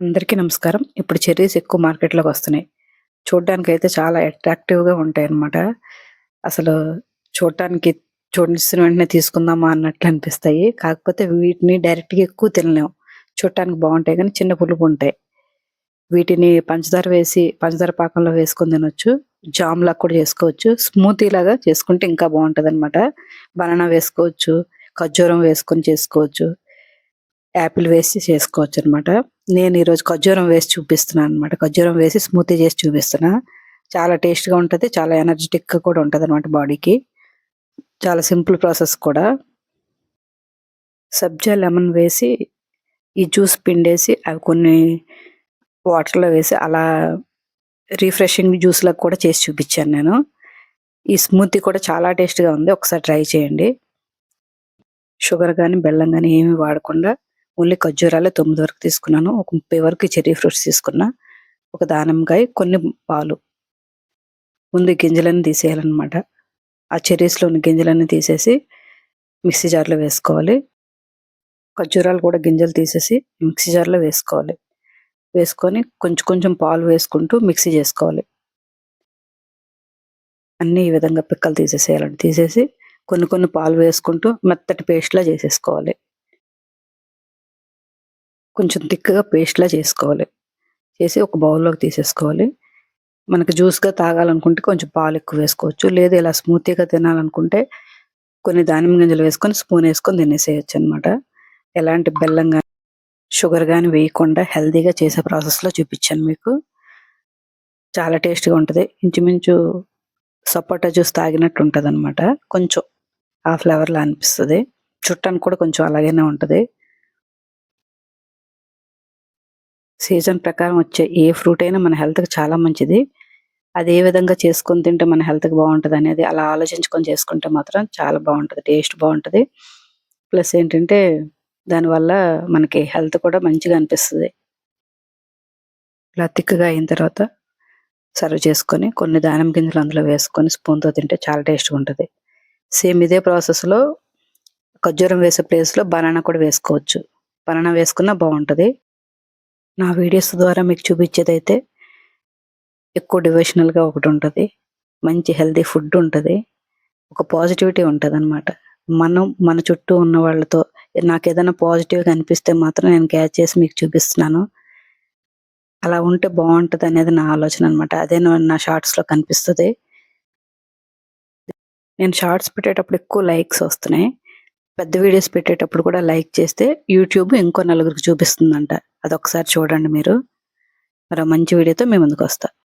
అందరికీ నమస్కారం. ఇప్పుడు చెర్రీస్ ఎక్కువ మార్కెట్‌లోకి వస్తున్నాయి. చూడ్డానికైతే చాలా అట్రాక్టివ్‌గా ఉంటాయన్నమాట. అసలు చూడటానికి చూసిన వెంటనే తీసుకుందామా అన్నట్లు అనిపిస్తాయి. కాకపోతే వీటిని డైరెక్ట్‌గా ఎక్కువ తినలేం. చూడటానికి బావుంటాయి గానీ చిన్న పులుపుంటాయి. వీటిని పంచదార వేసి పంచదార పాకంలో వేసుకొని తినొచ్చు. జామ్‌లాగా కూడా చేసుకోవచ్చు. స్మూతీలాగా చేసుకుంటే ఇంకా బావుంటదన్నమాట. బనానా వేసుకోవచ్చు. ఖర్జూరం వేసుకొని చేసుకోవచ్చు. యాపిల్ వేసి చేసుకోవచ్చనమాట. నేను ఈరోజు ఖర్జూరం వేసి చూపిస్తున్నాననమాట. ఖర్జూరం వేసి స్మూతీ చేసి చూపిస్తున్నా. చాలా టేస్ట్‌గా ఉంటది. చాలా ఎనర్జిటిక్‌గా కూడా ఉంటదనమాట బాడీకి. చాలా సింపుల్ ప్రాసెస్ కూడా. సబ్జా లెమన్ వేసి ఈ జ్యూస్ పిండేసి అవి కొన్ని వాటర్‌లో వేసి అలా రిఫ్రెషింగ్ జ్యూస్‌లాగా కూడా చేసి చూపిచ్చాను నేను. ఈ స్మూతీ కూడా చాలా టేస్ట్‌గా ఉంది. ఒకసారి ట్రై చేయండి. షుగర్ గాని, బెల్లం గాని ఏమి వాడకుండా ఓన్లీ ఖర్జూరాలే 9 వరకు తీసుకున్నాను. ఒక 30 వరకు చెర్రీ ఫ్రూట్స్ తీసుకున్నా. ఒక దానిమ్మకాయ, కొన్ని పాలు. ముందు గింజలన్నీ తీసేయాలనమాట. ఆ చెర్రీస్‌లోని గింజలన్నీ తీసేసి మిక్సీ జార్‌లో వేసుకోవాలి. ఖర్జూరాలు కూడా గింజలు తీసేసి మిక్సీ జార్‌లో వేసుకోవాలి. వేసుకొని కొంచెం కొంచెం పాలు వేసుకుంటూ మిక్సీ చేసుకోవాలి. అన్నీ ఈ విధంగా పిక్కలు తీసేసేయాలండి. తీసేసి కొన్ని కొన్ని పాలు వేసుకుంటూ మెత్తటి పేస్ట్‌లా చేసేసుకోవాలి. కొంచెం థిక్‌గా పేస్ట్‌లా చేసుకోవాలి. చేసి ఒక బౌల్‌లోకి తీసేసుకోవాలి. మనకు జ్యూస్‌గా తాగాలనుకుంటే కొంచెం పాలు ఎక్కువ వేసుకోవచ్చు. లేదు ఇలా స్మూతీగా తినాలనుకుంటే కొన్ని దానిమ్మ గింజలు వేసుకొని స్పూన్ ఏసుకొని తినేసేయొచ్చనమాట. ఎలాంటి బెల్లం గాని, షుగర్ గాని వేయకుండా హెల్తీగా చేసే ప్రాసెస్‌లో చూపిచ్చాను మీకు. చాలా టేస్ట్‌గా ఉంటది. ఇంచుమించు సపోటా జ్యూస్ తాగినట్టు ఉంటదనమాట. కొంచెం ఆ ఫ్లేవర్‌లా అనిపిస్తది. చూడటానికి కూడా కొంచెం అలాగనే ఉంటది. సీజన్ ప్రకారం వచ్చే ఏ ఫ్రూట్ అయినా మన హెల్త్‌కి చాలా మంచిది. అది ఏ విధంగా చేసుకొని తింటే మన హెల్త్‌కి బావుంటదనేది అలా ఆలోచించుకొని చేసుకుంటే మాత్రం చాలా బావుంటది. టేస్ట్ బావుంటది. ప్లస్ ఏంటంటే దానివల్ల మనకి హెల్త్ కూడా మంచిగా అనిపిస్తది. ఇలా తిక్కగా అయిన తర్వాత సర్వ్ చేసుకొని కొన్ని దానిమ్మ గింజలు అందులో వేసుకొని స్పూన్‌తో తింటే చాలా టేస్ట్‌గా ఉంటది. సేమ్ ఇదే ప్రాసెస్‌లో ఖర్జూరం వేసే ప్లేస్‌లో బనానా కూడా వేసుకోవచ్చు. బనానా వేసుకున్నా బావుంటది. నా వీడియోస్ ద్వారా మీకు చూపించేదైతే ఎక్కువ డివోషనల్‌గా ఒకటుంటది. మంచి హెల్తీ ఫుడ్ ఉంటది. ఒక పాజిటివిటీ ఉంటదనమాట. మనం మన చుట్టూ ఉన్న వాళ్ళతో నాకేదైనా పాజిటివ్‌గా అనిపిస్తే మాత్రం నేను క్యాచ్ చేసి మీకు చూపిస్తున్నాను. అలా ఉంటే బావుంటదనేది నా ఆలోచననమాట. అదే నా షార్ట్స్‌లో కనిపిస్తది. నేను షార్ట్స్ పెట్టేటప్పుడు ఎక్కువ లైక్స్ వస్తున్నాయి. పెద్ద వీడియోస్ పెట్టేటప్పుడు కూడా లైక్ చేస్తే యూట్యూబ్ ఇంకో నలుగురికి చూపిస్తుందంట. అదొకసారి చూడండి మీరు. మరో మంచి వీడియోతో మీ ముందుకొస్తా.